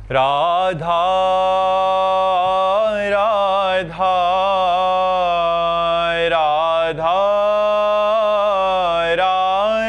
राधा राधा राधा राधा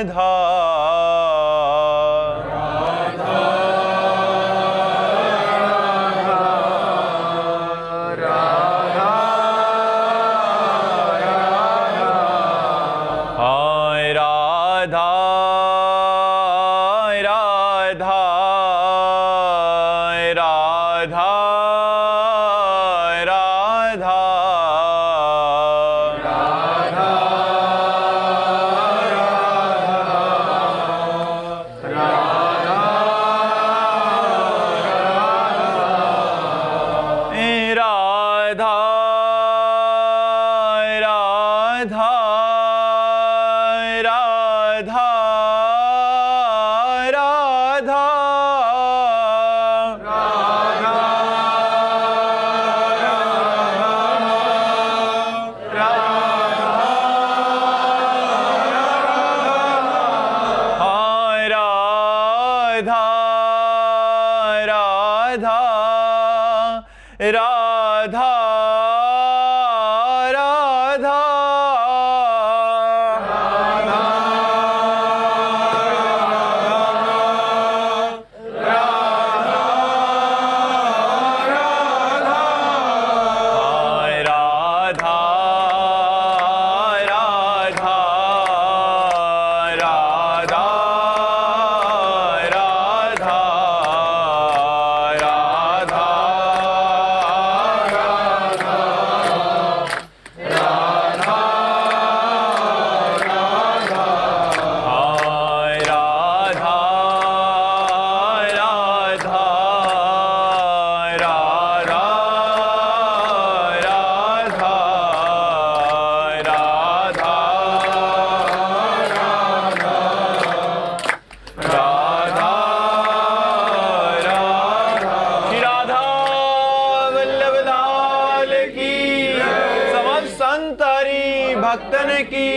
भक्तन की,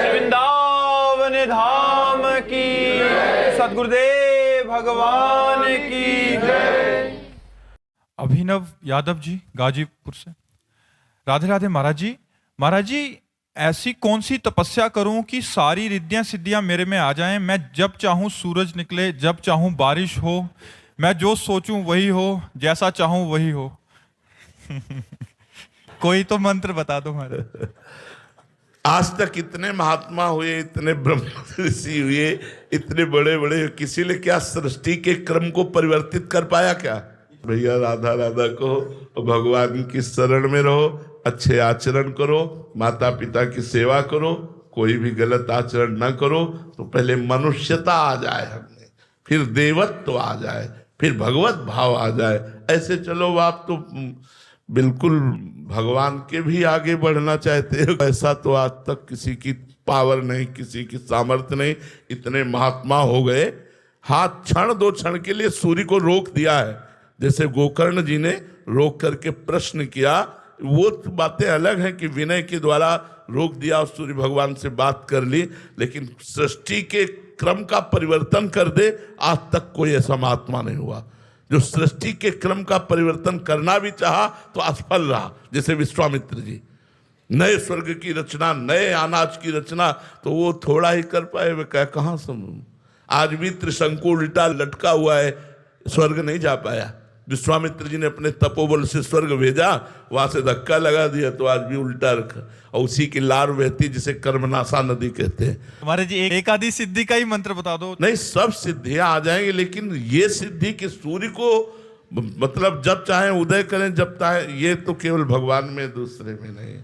वृंदावन धाम की, सद्गुरुदेव भगवान की जय। अभिनव यादव जी गाजीपुर से। राधे राधे महाराज जी। महाराज जी, ऐसी कौन सी तपस्या करूं कि सारी रिद्धियां सिद्धियां मेरे में आ जाएं, मैं जब चाहूं सूरज निकले, जब चाहूं बारिश हो, मैं जो सोचूं वही हो, जैसा चाहूं वही हो। कोई तो मंत्र बता दो महाराज। आज तक इतने महात्मा हुए, इतने ब्रह्म ऋषि हुए, इतने बड़े बड़े, किसी ने क्या सृष्टि के क्रम को परिवर्तित कर पाया क्या? भैया राधा राधा कहो, भगवान की शरण में रहो, अच्छे आचरण करो, माता पिता की सेवा करो, कोई भी गलत आचरण न करो, तो पहले मनुष्यता आ जाए हमने, फिर देवत्व आ जाए, फिर भगवत भाव आ जाए। ऐसे चलो आप तो बिल्कुल भगवान के भी आगे बढ़ना चाहते हो। ऐसा तो आज तक किसी की पावर नहीं, किसी की सामर्थ्य नहीं, इतने महात्मा हो गए। हाथ क्षण दो क्षण के लिए सूर्य को रोक दिया है, जैसे गोकर्ण जी ने रोक करके प्रश्न किया। वो बातें अलग हैं कि विनय के द्वारा रोक दिया और सूर्य भगवान से बात कर ली, लेकिन सृष्टि के क्रम का परिवर्तन कर दे, आज तक कोई ऐसा महात्मा नहीं हुआ जो सृष्टि के क्रम का परिवर्तन करना भी चाहा तो असफल रहा। जैसे विश्वामित्र जी, नए स्वर्ग की रचना, नए अनाज की रचना, तो वो थोड़ा ही कर पाए, वे कहाँ समझ। आज भी त्रिशंकु उल्टा लटका हुआ है, स्वर्ग नहीं जा पाया। विश्वामित्र जी ने अपने तपोबल से स्वर्ग भेजा, वहां से धक्का लगा दिया तो आज भी उल्टा रखा, और उसी की लार बहती जिसे कर्मनाशा नदी कहते हैं। हमारे जी एक आदि सिद्धि का ही मंत्र बता दो। नहीं, सब सिद्धियां आ जाएंगी, लेकिन ये सिद्धि कि सूर्य को मतलब जब चाहे उदय करें, जब चाहे, ये तो केवल भगवान में, दूसरे में नहीं,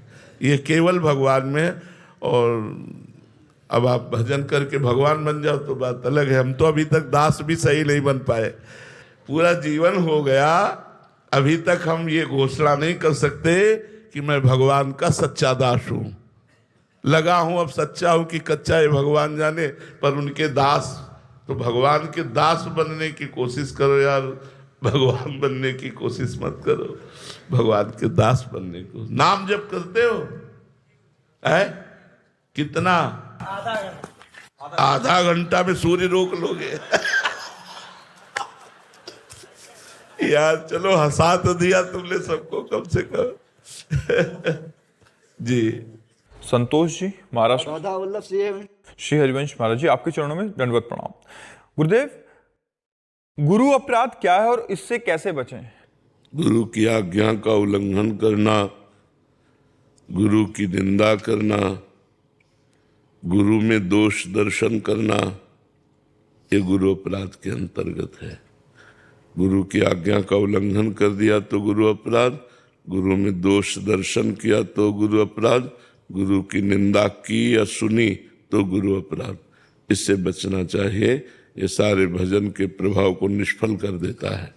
ये केवल भगवान में। और अब आप भजन करके भगवान बन जाओ तो बात अलग है। हम तो अभी तक दास भी सही नहीं बन पाए, पूरा जीवन हो गया, अभी तक हम ये घोषणा नहीं कर सकते कि मैं भगवान का सच्चा दास हूं। लगा हूं अब सच्चा हूं कि कच्चा है भगवान जाने, पर उनके दास। तो भगवान के दास बनने की कोशिश करो यार, भगवान बनने की कोशिश मत करो, भगवान के दास बनने को। नाम जप करते हो है कितना? आधा घंटा में सूर्य रोक लोगे। यार चलो हंसा तो दिया तुमने सबको कम से कम। जी संतोष जी महाराष्ट्र राधा वल्लभ सिंह श्री हरिवंश महाराज जी, आपके चरणों में दंडवत प्रणाम। गुरुदेव, गुरु अपराध क्या है और इससे कैसे बचें? गुरु की आज्ञा का उल्लंघन करना, गुरु की निंदा करना, गुरु में दोष दर्शन करना, ये गुरु अपराध के अंतर्गत है। गुरु की आज्ञा का उल्लंघन कर दिया तो गुरु अपराध, गुरु में दोष दर्शन किया तो गुरु अपराध, गुरु की निंदा की या सुनी तो गुरु अपराध। इससे बचना चाहिए। ये सारे भजन के प्रभाव को निष्फल कर देता है,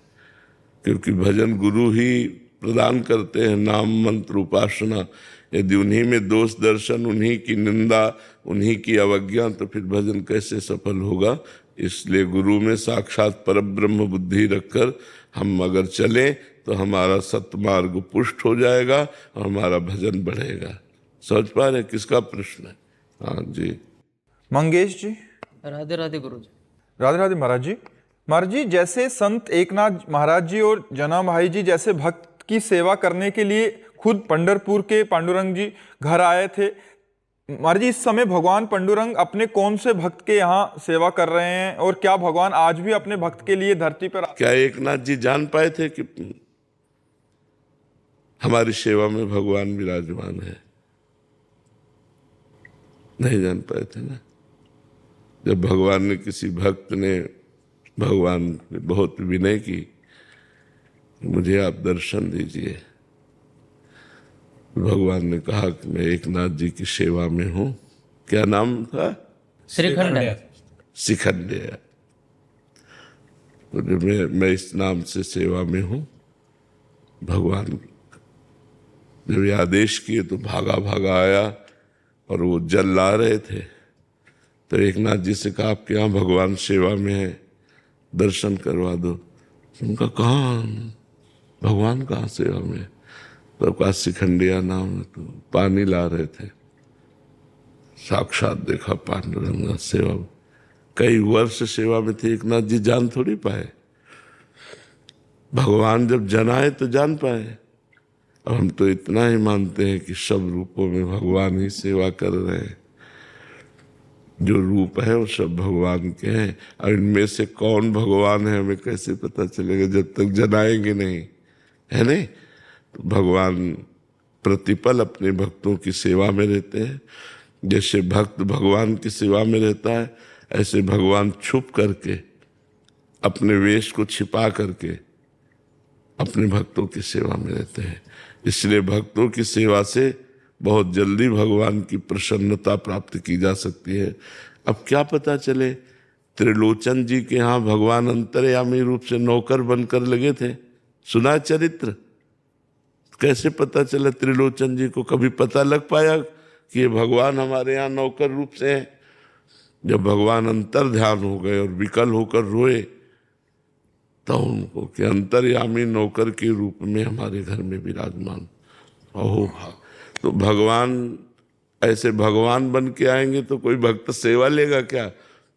क्योंकि भजन गुरु ही प्रदान करते हैं, नाम मंत्र उपासना। यदि उन्हीं में दोष दर्शन, उन्हीं की निंदा, उन्हीं की अवज्ञा, तो फिर भजन कैसे सफल होगा। इसलिए गुरु में साक्षात परब्रह्म बुद्धि रखकर हम अगर चलें तो हमारा सत्मार्ग पुष्ट हो जाएगा और हमारा भजन बढ़ेगा। समझ पा रहे किसका प्रश्न है? हाँ जी। मंगेश जी राधे राधे गुरु जी। राधे राधे महाराज जी। महाराज जी, जैसे संत एकनाथ महाराज जी और जना भाई जी जैसे भक्त की सेवा करने के लिए खुद पंढरपुर के पांडुरंग जी घर आए थे, महाराज जी इस समय भगवान पांडुरंग अपने कौन से भक्त के यहाँ सेवा कर रहे हैं और क्या भगवान आज भी अपने भक्त के लिए धरती पर क्या एकनाथ जी जान पाए थे कि हमारी सेवा में भगवान विराजमान है? नहीं जान पाए थे ना। जब भगवान ने, किसी भक्त ने भगवान ने बहुत विनय की, मुझे आप दर्शन दीजिए, भगवान ने कहा कि मैं एकनाथ जी की सेवा में हूं। क्या नाम था? श्रीखंड। शिखंडे। मैं इस नाम से सेवा में हूं। भगवान जब ये आदेश किए तो भागा भागा आया और वो जल ला रहे थे। तो एकनाथ जी से कहा आपके यहाँ भगवान सेवा में है, दर्शन करवा दो। उनका कहाँ भगवान कहाँ सेवा में है? तो कहा शिखंडिया नाम है। तो पानी ला रहे थे, साक्षात देखा पांडुरंग सेवा में। कई वर्ष सेवा में थे एकनाथ जी, जान थोड़ी पाए। भगवान जब जनाए तो जान पाए। अब हम तो इतना ही मानते हैं कि सब रूपों में भगवान ही सेवा कर रहे हैं। जो रूप है वो सब भगवान के हैं। और इनमें से कौन भगवान है हमें कैसे पता चलेगा जब तक जनाएंगे नहीं, है नहीं? तो भगवान प्रतिपल अपने भक्तों की सेवा में रहते हैं। जैसे भक्त भगवान की सेवा में रहता है, ऐसे भगवान छुप करके अपने वेश को छिपा करके अपने भक्तों की सेवा में रहते हैं। इसलिए भक्तों की सेवा से बहुत जल्दी भगवान की प्रसन्नता प्राप्त की जा सकती है। अब क्या पता चले, त्रिलोचन जी के यहाँ भगवान अंतर्यामी रूप से नौकर बनकर लगे थे, सुना चरित्र? कैसे पता चला त्रिलोचन जी को? कभी पता लग पाया कि ये भगवान हमारे यहाँ नौकर रूप से हैं? जब भगवान अंतर ध्यान हो गए और विकल होकर रोए, तो उनको कि अंतर्यामी नौकर के रूप में हमारे घर में विराजमान। ओहो, तो भगवान ऐसे भगवान बन के आएंगे तो कोई भक्त सेवा लेगा क्या?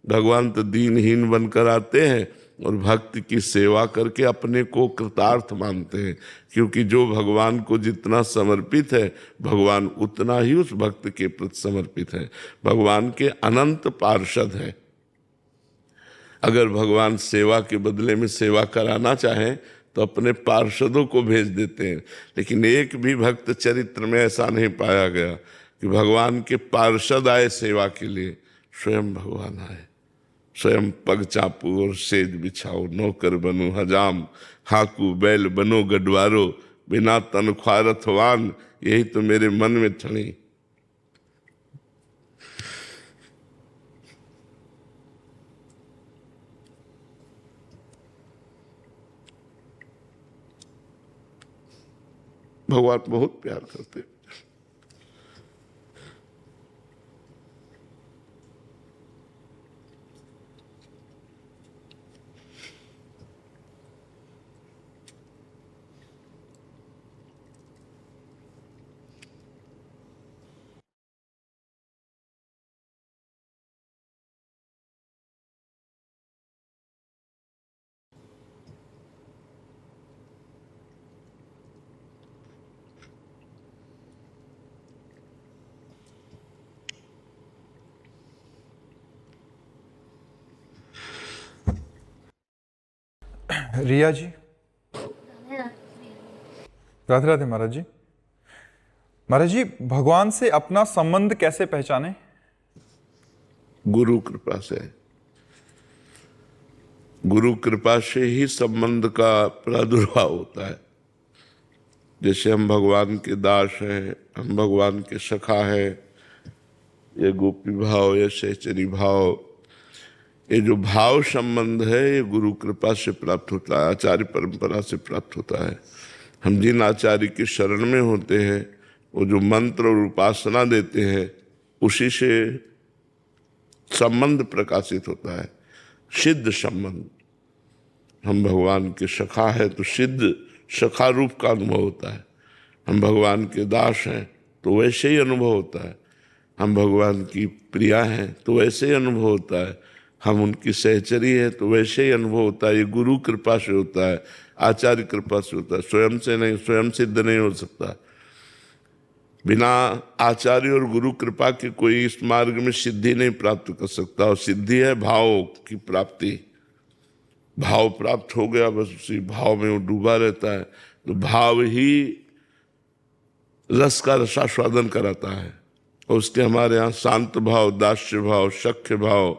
भगवान तो दीनहीन बनकर आते हैं और भक्त की सेवा करके अपने को कृतार्थ मानते हैं। क्योंकि जो भगवान को जितना समर्पित है, भगवान उतना ही उस भक्त के प्रति समर्पित है। भगवान के अनंत पार्षद हैं। अगर भगवान सेवा के बदले में सेवा कराना चाहें तो अपने पार्षदों को भेज देते हैं। लेकिन एक भी भक्त चरित्र में ऐसा नहीं पाया गया कि भगवान के पार्षद आए सेवा के लिए। स्वयं भगवान आए, स्वयं पग चापू और सेज बिछाओ, नौकर बनो हजाम, हाकू बैल बनो गडवारो, बिना तनख्वाह रथवान, यही तो मेरे मन में ठनी। भगवान बहुत प्यार करते हैं। रिया जी। राधे राधे महाराज जी। महाराज जी, भगवान से अपना संबंध कैसे पहचाने? गुरु कृपा से। गुरु कृपा से ही संबंध का प्रादुर्भाव होता है। जैसे हम भगवान के दास हैं, हम भगवान के सखा हैं, ये गोपी भाव, ये सहचरी भाव, ये जो भाव संबंध है ये गुरु कृपा से प्राप्त होता है, आचार्य परंपरा से प्राप्त होता है। हम जिन आचार्य की शरण में होते हैं, वो जो मंत्र और उपासना देते हैं, उसी से संबंध प्रकाशित होता है, सिद्ध संबंध। हम भगवान के सखा है तो सिद्ध सखा रूप का अनुभव होता है। हम भगवान के दास हैं तो वैसे ही अनुभव होता है। हम भगवान की प्रिया हैं तो वैसे ही अनुभव होता है। हम उनकी सहचरी है तो वैसे ही अनुभव होता है। ये गुरु कृपा से होता है, आचार्य कृपा से होता है, स्वयं से नहीं, स्वयं सिद्ध नहीं हो सकता। बिना आचार्य और गुरु कृपा के कोई इस मार्ग में सिद्धि नहीं प्राप्त कर सकता। और सिद्धि है भाव की प्राप्ति। भाव प्राप्त हो गया, बस उसी भाव में वो डूबा रहता है। तो भाव ही रस का रसास्वादन कराता है। और उसके हमारे यहाँ शांत भाव, दास्य भाव, सख्य भाव,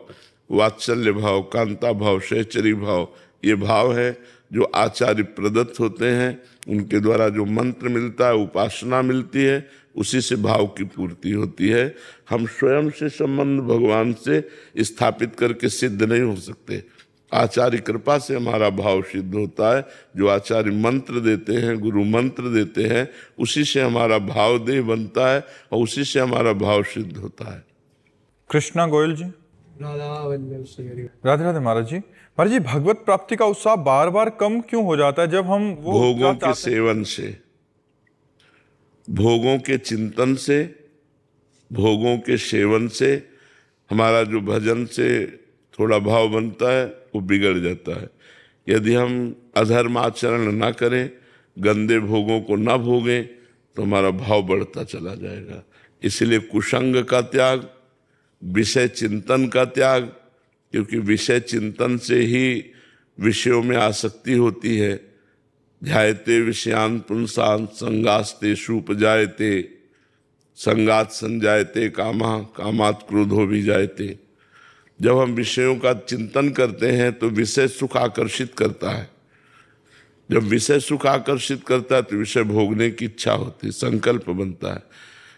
वात्सल्य भाव, कांता भाव, सहचरी भाव, ये भाव है जो आचार्य प्रदत्त होते हैं। उनके द्वारा जो मंत्र मिलता है, उपासना मिलती है, उसी से भाव की पूर्ति होती है। हम स्वयं से संबंध भगवान से स्थापित करके सिद्ध नहीं हो सकते। आचार्य कृपा से हमारा भाव सिद्ध होता है। जो आचार्य मंत्र देते हैं, गुरु मंत्र देते हैं, उसी से हमारा भाव देह बनता है और उसी से हमारा भाव सिद्ध होता है। कृष्णा गोयल जी। राधे राधे महाराज जी। महाराज जी, भगवत प्राप्ति का उत्साह बार बार कम क्यों हो जाता है जब हम वो भोगों के सेवन से, भोगों के चिंतन से, भोगों के सेवन से हमारा जो भजन से थोड़ा भाव बनता है वो बिगड़ जाता है। यदि हम अधर्म आचरण ना करें, गंदे भोगों को ना भोगें, तो हमारा भाव बढ़ता चला जाएगा। इसलिए कुसंग का त्याग, विषय चिंतन का त्याग, क्योंकि विषय चिंतन से ही विषयों में आसक्ति होती है। ध्यायते विषयान पुंसान संगास्ते सुपजायते, संगात संजायते कामा, कामात क्रोधो भी जायते। जब हम विषयों का चिंतन करते हैं तो विषय सुख आकर्षित करता है। जब विषय सुख आकर्षित करता है तो विषय भोगने की इच्छा होती है, संकल्प बनता है।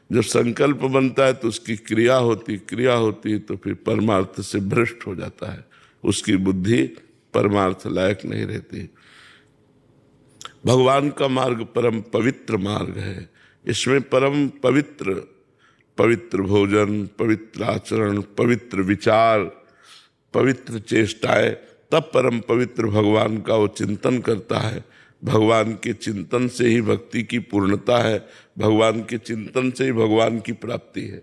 जब संकल्प बनता है तो उसकी क्रिया होती, क्रिया होती तो फिर परमार्थ से भ्रष्ट हो जाता है। उसकी बुद्धि परमार्थ लायक नहीं रहती। भगवान का मार्ग परम पवित्र मार्ग है। इसमें परम पवित्र, पवित्र भोजन, पवित्र आचरण, पवित्र विचार, पवित्र चेष्टाएं, तब परम पवित्र भगवान का वो चिंतन करता है। भगवान के चिंतन से ही भक्ति की पूर्णता है। भगवान के चिंतन से ही भगवान की प्राप्ति है।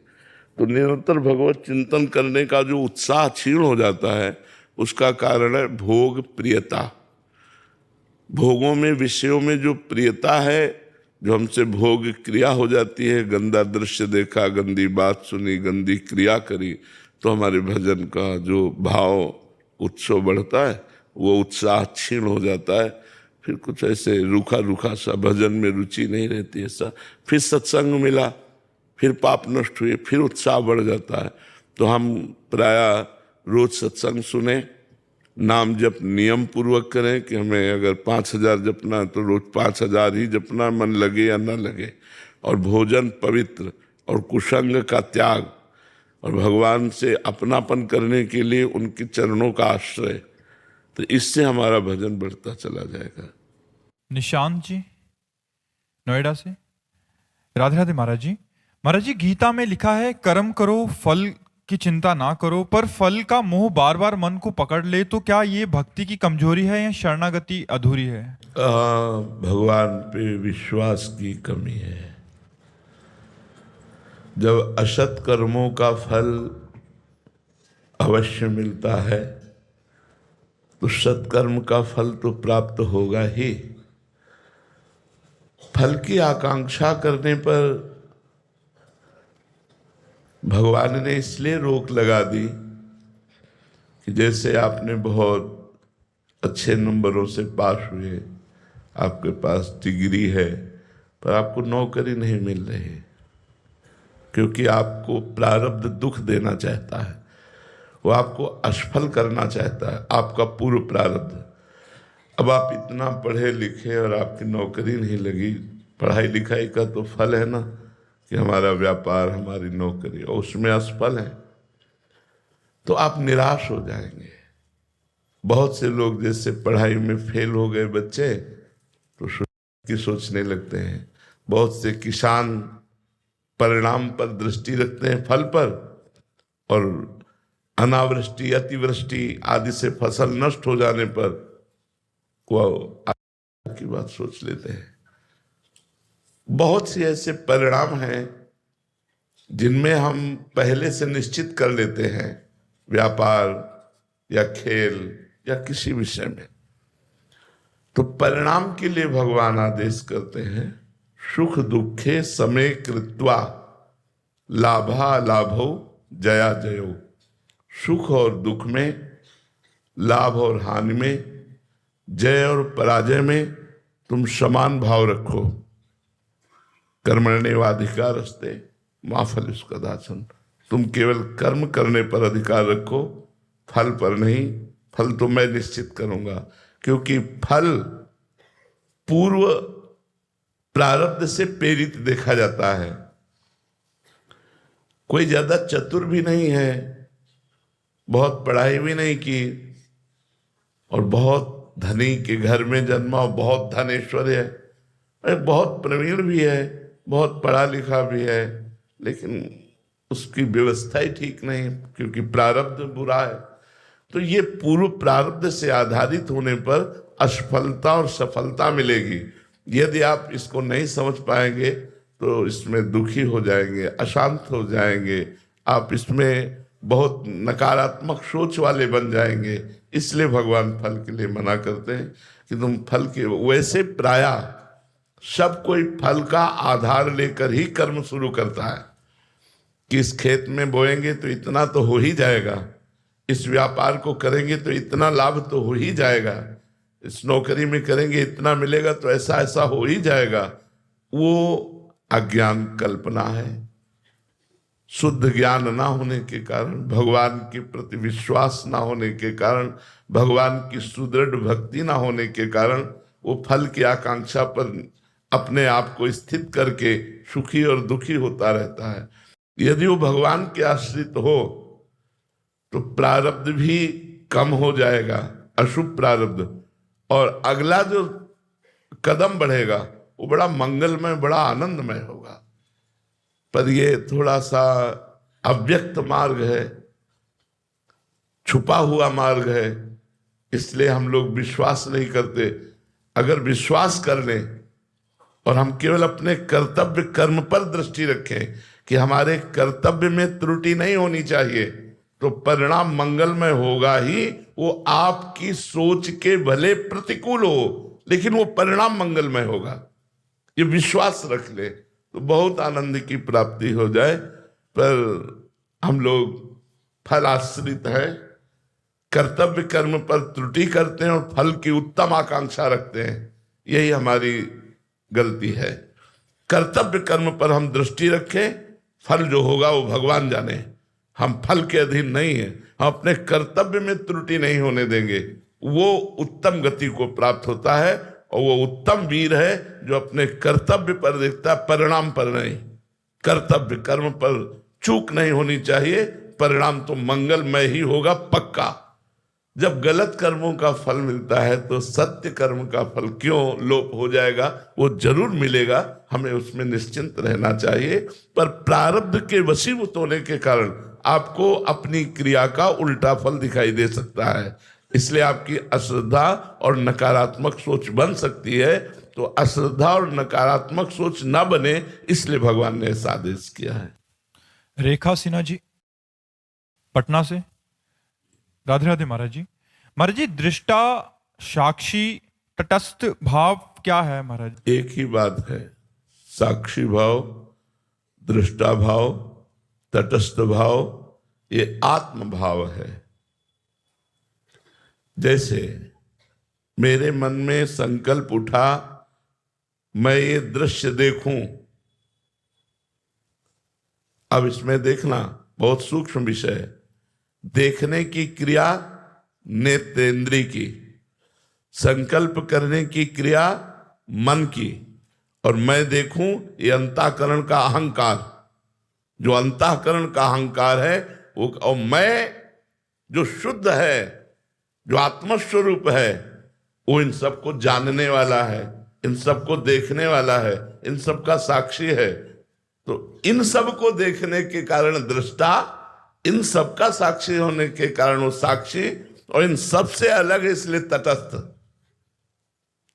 तो निरंतर भगवत चिंतन करने का जो उत्साह क्षीण हो जाता है, उसका कारण है भोग प्रियता। भोगों में, विषयों में जो प्रियता है, जो हमसे भोग क्रिया हो जाती है, गंदा दृश्य देखा, गंदी बात सुनी, गंदी क्रिया करी, तो हमारे भजन का जो भाव उत्सव बढ़ता है, वो उत्साह क्षीण हो जाता है। फिर कुछ ऐसे रूखा रूखा सा, भजन में रुचि नहीं रहती ऐसा। फिर सत्संग मिला, फिर पाप नष्ट हुए, फिर उत्साह बढ़ जाता है। तो हम प्रायः रोज सत्संग सुने, नाम जप नियम पूर्वक करें कि हमें अगर 5000 जपना है तो रोज 5000 ही जपना, मन लगे या न लगे। और भोजन पवित्र, और कुसंग का त्याग, और भगवान से अपनापन करने के लिए उनके चरणों का आश्रय। तो इससे हमारा भजन बढ़ता चला जाएगा। निशांत जी नोएडा से। राधे राधे महाराज जी। महाराज जी, गीता में लिखा है कर्म करो, फल की चिंता ना करो, पर फल का मोह बार बार मन को पकड़ ले, तो क्या ये भक्ति की कमजोरी है या शरणागति अधूरी है? भगवान पे विश्वास की कमी है। जब असत कर्मों का फल अवश्य मिलता है तो सत्कर्म का फल तो प्राप्त होगा ही। फल की आकांक्षा करने पर भगवान ने इसलिए रोक लगा दी कि जैसे आपने बहुत अच्छे नंबरों से पास हुए, आपके पास डिग्री है, पर आपको नौकरी नहीं मिल रही, क्योंकि आपको प्रारब्ध दुख देना चाहता है, वो आपको असफल करना चाहता है, आपका पूर्व प्रारब्ध। अब आप इतना पढ़े लिखे और आपकी नौकरी नहीं लगी, पढ़ाई लिखाई का तो फल है ना कि हमारा व्यापार, हमारी नौकरी, और उसमें असफल है तो आप निराश हो जाएंगे। बहुत से लोग जैसे पढ़ाई में फेल हो गए बच्चे तो की सोचने लगते हैं। बहुत से किसान परिणाम पर दृष्टि रखते हैं, फल पर, और अनावृष्टि, अतिवृष्टि आदि से फसल नष्ट हो जाने पर वो की बात सोच लेते हैं। बहुत से ऐसे परिणाम हैं जिनमें हम पहले से निश्चित कर लेते हैं, व्यापार या खेल या किसी विषय में। तो परिणाम के लिए भगवान आदेश करते हैं, सुख दुखे समय कृत्वा लाभा लाभो जया जयो। सुख और दुख में, लाभ और हानि में, जय और पराजय में तुम समान भाव रखो। कर्मण्येवाधिकारस्ते मा फलेषु कदाचन। तुम केवल कर्म करने पर अधिकार रखो, फल पर नहीं। फल तो मैं निश्चित करूंगा, क्योंकि फल पूर्व प्रारब्ध से प्रेरित देखा जाता है। कोई ज्यादा चतुर भी नहीं है, बहुत पढ़ाई भी नहीं की, और बहुत धनी के घर में जन्मा, बहुत धनेश्वर है, बहुत प्रवीण भी है, बहुत पढ़ा लिखा भी है, लेकिन उसकी व्यवस्था ही ठीक नहीं, क्योंकि प्रारब्ध बुरा है। तो ये पूर्व प्रारब्ध से आधारित होने पर असफलता और सफलता मिलेगी। यदि आप इसको नहीं समझ पाएंगे तो इसमें दुखी हो जाएंगे, अशांत हो जाएंगे, आप इसमें बहुत नकारात्मक सोच वाले बन जाएंगे। इसलिए भगवान फल के लिए मना करते हैं कि तुम फल के, वैसे प्रायः सब कोई फल का आधार लेकर ही कर्म शुरू करता है कि इस खेत में बोएंगे तो इतना तो हो ही जाएगा, इस व्यापार को करेंगे तो इतना लाभ तो हो ही जाएगा, इस नौकरी में करेंगे इतना मिलेगा तो ऐसा ऐसा हो ही जाएगा। वो अज्ञान कल्पना है। शुद्ध ज्ञान ना होने के कारण, भगवान के प्रति विश्वास ना होने के कारण, भगवान की सुदृढ़ भक्ति ना होने के कारण वो फल की आकांक्षा पर अपने आप को स्थित करके सुखी और दुखी होता रहता है। यदि वो भगवान के आश्रित हो तो प्रारब्ध भी कम हो जाएगा, अशुभ प्रारब्ध, और अगला जो कदम बढ़ेगा वो बड़ा मंगलमय, बड़ा आनंदमय होगा। पर ये थोड़ा सा अव्यक्त मार्ग है, छुपा हुआ मार्ग है, इसलिए हम लोग विश्वास नहीं करते। अगर विश्वास कर लें और हम केवल अपने कर्तव्य कर्म पर दृष्टि रखें कि हमारे कर्तव्य में त्रुटि नहीं होनी चाहिए, तो परिणाम मंगलमय होगा ही। वो आपकी सोच के भले प्रतिकूल हो, लेकिन वो परिणाम मंगलमय होगा। ये विश्वास रख ले तो बहुत आनंद की प्राप्ति हो जाए। पर हम लोग फल आश्रित है, कर्तव्य कर्म पर त्रुटि करते हैं और फल की उत्तम आकांक्षा रखते हैं। यही हमारी गलती है। कर्तव्य कर्म पर हम दृष्टि रखें, फल जो होगा वो भगवान जाने। हम फल के अधीन नहीं है, हम अपने कर्तव्य में त्रुटि नहीं होने देंगे। वो उत्तम गति को प्राप्त होता है, और वो उत्तम वीर है जो अपने कर्तव्य पर देखता है, परिणाम पर नहीं। कर्तव्य कर्म पर चूक नहीं होनी चाहिए, परिणाम तो मंगलमय ही होगा पक्का। जब गलत कर्मों का फल मिलता है तो सत्य कर्म का फल क्यों लोप हो जाएगा? वो जरूर मिलेगा, हमें उसमें निश्चिंत रहना चाहिए। पर प्रारब्ध के वशीभूत होने के कारण आपको अपनी क्रिया का उल्टा फल दिखाई दे सकता है, इसलिए आपकी अश्रद्धा और नकारात्मक सोच बन सकती है। तो अश्रद्धा और नकारात्मक सोच न बने, इसलिए भगवान ने ऐसा आदेश किया है। रेखा सिन्हा जी पटना से। राधे राधे महाराज जी। महाराज जी, दृष्टा, साक्षी, तटस्थ भाव क्या है महाराज? एक ही बात है, साक्षी भाव, दृष्टा भाव, तटस्थ भाव, ये आत्म भाव है। जैसे मेरे मन में संकल्प उठा मैं ये दृश्य देखूं। अब इसमें देखना बहुत सूक्ष्म विषय है। देखने की क्रिया नेत्रेंद्रिय की, संकल्प करने की क्रिया मन की, और मैं देखूं ये अंतःकरण का अहंकार। जो अंतःकरण का अहंकार है वो, और मैं जो शुद्ध है, जो आत्मस्वरूप है, वो इन सबको जानने वाला है, इन सबको देखने वाला है, इन सब का साक्षी है। तो इन सब को देखने के कारण दृष्टा, इन सब का साक्षी होने के कारण वो साक्षी, और इन सब से अलग है इसलिए तटस्थ।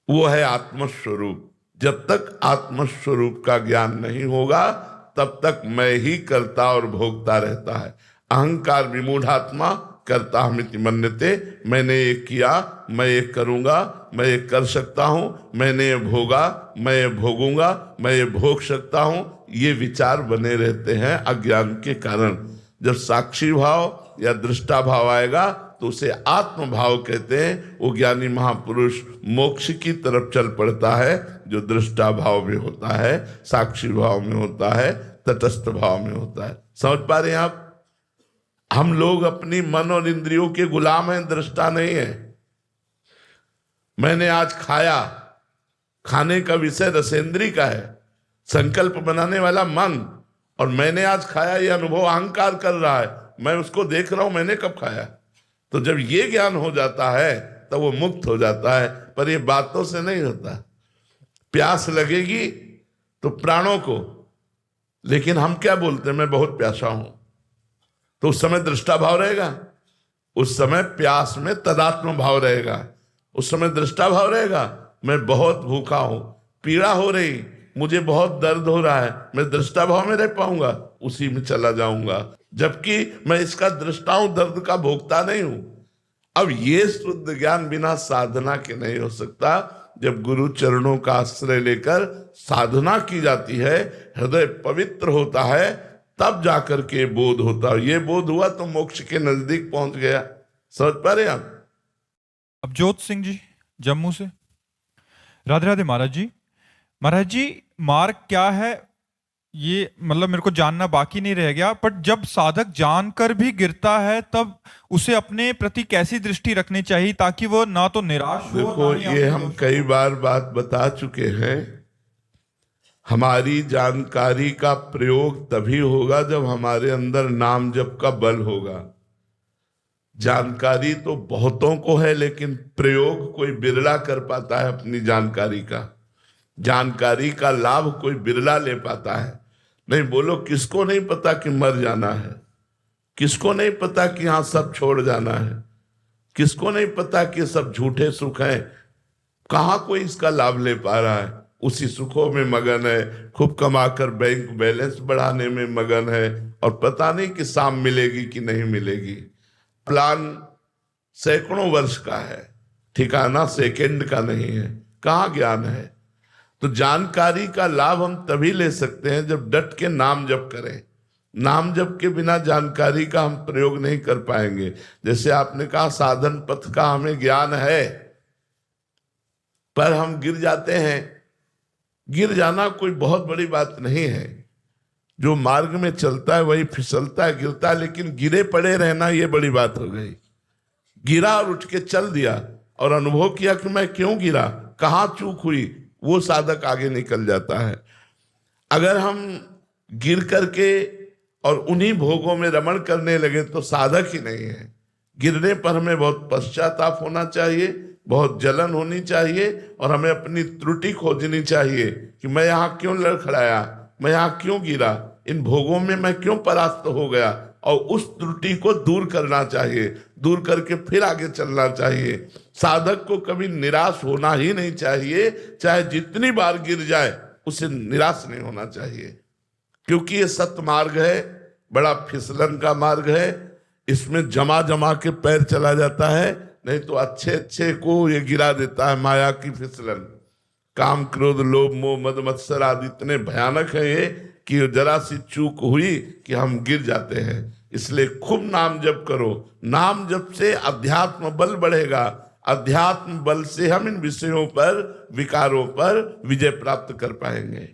वो है आत्मस्वरूप। जब तक आत्मस्वरूप का ज्ञान नहीं होगा तब तक मैं ही करता और भोगता रहता है। अहंकार विमूढ़ात्मा करता हमिति मन्यते, मैंने ये किया, मैं ये करूंगा, मैं ये कर सकता हूं, मैंने ये भोगा, मैं ये भोगूंगा, मैं ये भोग सकता हूं, ये विचार बने रहते हैं अज्ञान के कारण। जब साक्षी भाव या दृष्टा भाव आएगा तो उसे आत्म भाव कहते हैं। वो ज्ञानी महापुरुष मोक्ष की तरफ चल पड़ता है जो दृष्टा भाव में होता है, साक्षी भाव में होता है, तटस्थ भाव में होता है। समझ पा रहे हैं आप? हम लोग अपनी मन और इंद्रियों के गुलाम हैं, दृष्टा नहीं है। मैंने आज खाया, खाने का विषय रसेंद्री का है, संकल्प बनाने वाला मन, और मैंने आज खाया ये अनुभव अहंकार कर रहा है, मैं उसको देख रहा हूं मैंने कब खाया। तो जब ये ज्ञान हो जाता है तब वो मुक्त हो जाता है, पर ये बातों से नहीं होता। प्यास लगेगी तो प्राणों को, लेकिन हम क्या बोलते हैं, मैं बहुत प्यासा हूं, तो उस समय दृष्टा भाव रहेगा, उस समय प्यास में तदात्म भाव रहेगा, उस समय दृष्टा भाव रहेगा। मैं बहुत भूखा हूं, पीड़ा हो रही, मुझे बहुत दर्द हो रहा है, मैं दृष्टा भाव में रह पाऊंगा, उसी में चला जाऊंगा, जबकि मैं इसका दृष्टा हूं, दर्द का भोगता नहीं हूं। अब ये शुद्ध ज्ञान बिना साधना के नहीं हो सकता। जब गुरु चरणों का आश्रय लेकर साधना की जाती है, हृदय पवित्र होता है, तब जाकर के बोध होता है। ये बोध हुआ तो मोक्ष के नजदीक पहुंच गया। समझ पा रहे आप? अवजोत सिंह जी जम्मू से। राधे राधे महाराज जी। महाराज जी, मार्ग क्या है ये मतलब मेरे को जानना बाकी नहीं रह गया, बट जब साधक जानकर भी गिरता है तब उसे अपने प्रति कैसी दृष्टि रखनी चाहिए ताकि वो ना तो निराश हो। देखो, ये हम कई बार बात बता चुके हैं। हमारी जानकारी का प्रयोग तभी होगा जब हमारे अंदर नाम जप का बल होगा। जानकारी तो बहुतों को है, लेकिन प्रयोग कोई बिरला कर पाता है अपनी जानकारी का। जानकारी का लाभ कोई बिरला ले पाता है। नहीं बोलो, किसको नहीं पता कि मर जाना है, किसको नहीं पता कि यहां सब छोड़ जाना है, किसको नहीं पता कि सब झूठे सुख हैं। कहां कोई इसका लाभ ले पा रहा है? उसी सुखों में मगन है, खूब कमाकर बैंक बैलेंस बढ़ाने में मगन है, और पता नहीं कि शाम मिलेगी कि नहीं मिलेगी। प्लान सैकड़ों वर्ष का है, ठिकाना सेकंड का नहीं है। कहां ज्ञान है? तो जानकारी का लाभ हम तभी ले सकते हैं जब डट के नाम जप करें। नाम जप के बिना जानकारी का हम प्रयोग नहीं कर पाएंगे। जैसे आपने कहा साधन पथ का हमें ज्ञान है, पर हम गिर जाते हैं। गिर जाना कोई बहुत बड़ी बात नहीं है। जो मार्ग में चलता है वही फिसलता है, गिरता है, लेकिन गिरे पड़े रहना ये बड़ी बात हो गई। गिरा और उठ के चल दिया और अनुभव किया कि मैं क्यों गिरा, कहाँ चूक हुई, वो साधक आगे निकल जाता है। अगर हम गिर करके और उन्हीं भोगों में रमण करने लगे तो साधक ही नहीं है। गिरने पर हमें बहुत पश्चाताप होना चाहिए, बहुत जलन होनी चाहिए, और हमें अपनी त्रुटि खोजनी चाहिए कि मैं यहाँ क्यों लड़खड़ाया, मैं यहाँ क्यों गिरा, इन भोगों में मैं क्यों परास्त हो गया, और उस त्रुटि को दूर करना चाहिए। दूर करके फिर आगे चलना चाहिए। साधक को कभी निराश होना ही नहीं चाहिए, चाहे जितनी बार गिर जाए उसे निराश नहीं होना चाहिए, क्योंकि ये सत्य मार्ग है, बड़ा फिसलन का मार्ग है। इसमें जमा जमा के पैर चला जाता है, नहीं तो अच्छे अच्छे को ये गिरा देता है माया की फिसलन। काम क्रोध लोभ मोह मद मत्सर आदि इतने भयानक है ये कि जरा सी चूक हुई कि हम गिर जाते हैं। इसलिए खूब नाम जप करो। नाम जप से अध्यात्म बल बढ़ेगा, अध्यात्म बल से हम इन विषयों पर, विकारों पर विजय प्राप्त कर पाएंगे।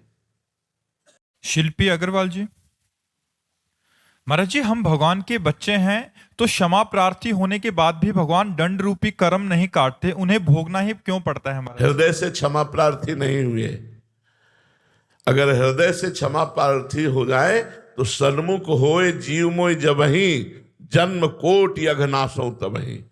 शिल्पी अग्रवाल जी। महाराज जी, हम भगवान के बच्चे हैं तो क्षमा प्रार्थी होने के बाद भी भगवान दंड रूपी कर्म नहीं काटते, उन्हें भोगना ही क्यों पड़ता है? हमारा हृदय से क्षमा प्रार्थी नहीं हुए। अगर हृदय से क्षमा प्रार्थी हो जाए तो सन्मुख होए जीव मोय जबहि, जन्म कोटि अघनाशों तबहि।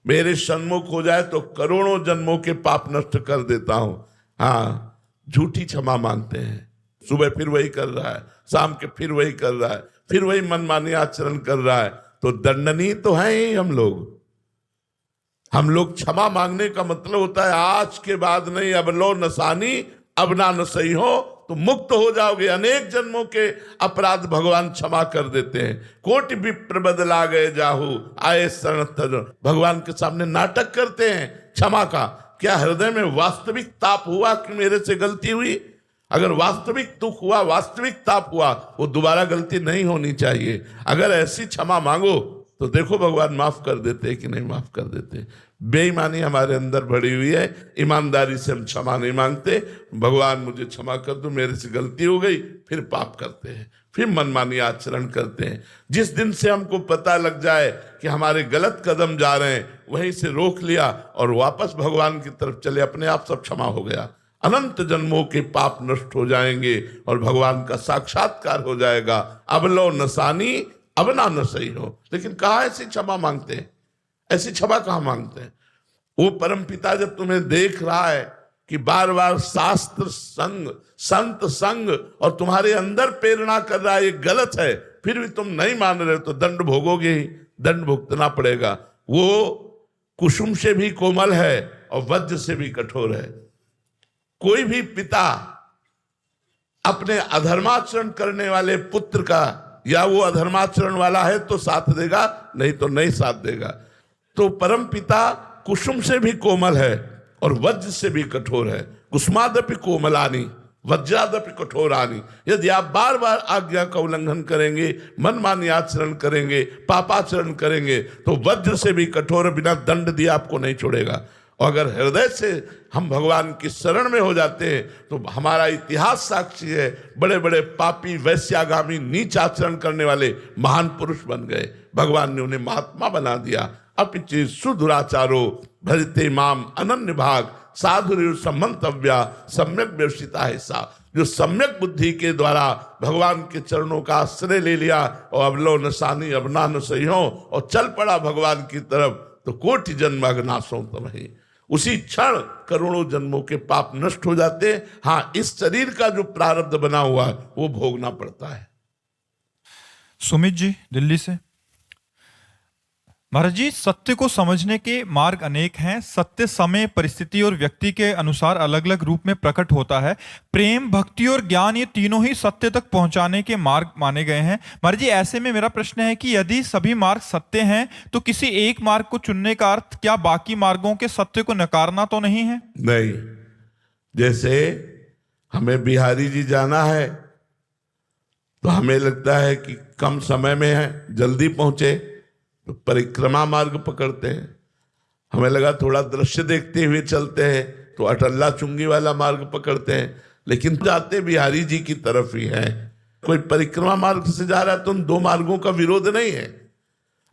मेरे सन्मुख हो जाए तो करोड़ों जन्मों के पाप नष्ट कर देता हूं। हाँ, झूठी क्षमा मांगते हैं, सुबह फिर वही कर रहा है, शाम के फिर वही कर रहा है, फिर वही मनमानी आचरण कर रहा है, तो दंडनीय तो है ही हम लोग। हम लोग क्षमा मांगने का मतलब होता है आज के बाद नहीं, अब लो नसानी अब ना नसई हो, तो मुक्त हो जाओगे। अनेक जन्मों के अपराध भगवान क्षमा कर देते हैं। कोटि विप्र बदला गए जाहू, आए शरण तज। भगवान के सामने नाटक करते हैं क्षमा का। क्या हृदय में वास्तविक ताप हुआ कि मेरे से गलती हुई? अगर वास्तविक दुख हुआ, वास्तविक ताप हुआ, वो दोबारा गलती नहीं होनी चाहिए। अगर ऐसी क्षमा मांगो तो देखो भगवान माफ कर देते कि नहीं माफ कर देते। बेईमानी हमारे अंदर भरी हुई है, ईमानदारी से हम क्षमा नहीं मांगते। भगवान मुझे क्षमा कर दो, मेरे से गलती हो गई, फिर पाप करते हैं, फिर मनमानी आचरण करते हैं। जिस दिन से हमको पता लग जाए कि हमारे गलत कदम जा रहे हैं, वहीं से रोक लिया और वापस भगवान की तरफ चले, अपने आप सब क्षमा हो गया। अनंत जन्मों के पाप नष्ट हो जाएंगे और भगवान का साक्षात्कार हो जाएगा। अब लो नसानी अब ना नसई हो। लेकिन कहाँ ऐसी क्षमा मांगते हैं? ऐसी क्षमा कहाँ मांगते हैं? वो परम पिता जब तुम्हें देख रहा है कि बार बार शास्त्र संग, संत संग और तुम्हारे अंदर प्रेरणा कर रहा है ये गलत है, फिर भी तुम नहीं मान रहे हो, तो दंड भोगोगे ही, दंड भुगतना पड़ेगा। वो कुसुम से भी कोमल है और वज्र से भी कठोर है। कोई भी पिता अपने अधर्माचरण करने वाले पुत्र का, या वो अधर्माचरण वाला है तो साथ देगा, नहीं तो नहीं साथ देगा। तो परम पिता कुसुम से भी कोमल है और वज्र से भी कठोर है। कुसुमादपि कोमलानी वज्रादपि कठोरानी। यदि आप बार बार आज्ञा का उल्लंघन करेंगे, मनमानी आचरण करेंगे, पापाचरण करेंगे, तो वज्र से भी कठोर, बिना दंड दिए आपको नहीं छोड़ेगा। और अगर हृदय से हम भगवान की शरण में हो जाते हैं तो हमारा इतिहास साक्षी है, बड़े बड़े पापी, वैश्यागामी, नीच आचरण करने वाले महान पुरुष बन गए, भगवान ने उन्हें महात्मा बना दिया। अपिचि सुदुराचारो भजते माम अनन्य भाग, साधुर सम्मंतव्या सम्यक व्यवसिता है सा। जो सम्यक बुद्धि के द्वारा भगवान के चरणों का आश्रय ले लिया और अब लो नसानी अब ना नसई हो और चल पड़ा भगवान की तरफ, तो कोटि जन्म अघनाशों तमहि। उसी क्षण करोड़ों जन्मों के पाप नष्ट हो जाते हैं। हाँ, इस शरीर का जो प्रारब्ध बना हुआ है वो भोगना पड़ता है। सुमित जी दिल्ली से। महाराज जी, सत्य को समझने के मार्ग अनेक हैं। सत्य समय, परिस्थिति और व्यक्ति के अनुसार अलग अलग रूप में प्रकट होता है। प्रेम, भक्ति और ज्ञान, ये तीनों ही सत्य तक पहुंचाने के मार्ग माने गए हैं। महाराज जी, ऐसे में मेरा प्रश्न है कि यदि सभी मार्ग सत्य हैं तो किसी एक मार्ग को चुनने का अर्थ क्या बाकी मार्गों के सत्य को नकारना तो नहीं है? नहीं। जैसे हमें बिहारी जी जाना है तो हमें लगता है कि कम समय में है, जल्दी पहुंचे, तो परिक्रमा मार्ग पकड़ते हैं। हमें लगा थोड़ा दृश्य देखते हुए चलते हैं तो अटल्ला चुंगी वाला मार्ग पकड़ते हैं, लेकिन जाते बिहारी जी की तरफ ही है। कोई परिक्रमा मार्ग से जा रहा है तो उन दो मार्गों का विरोध नहीं है।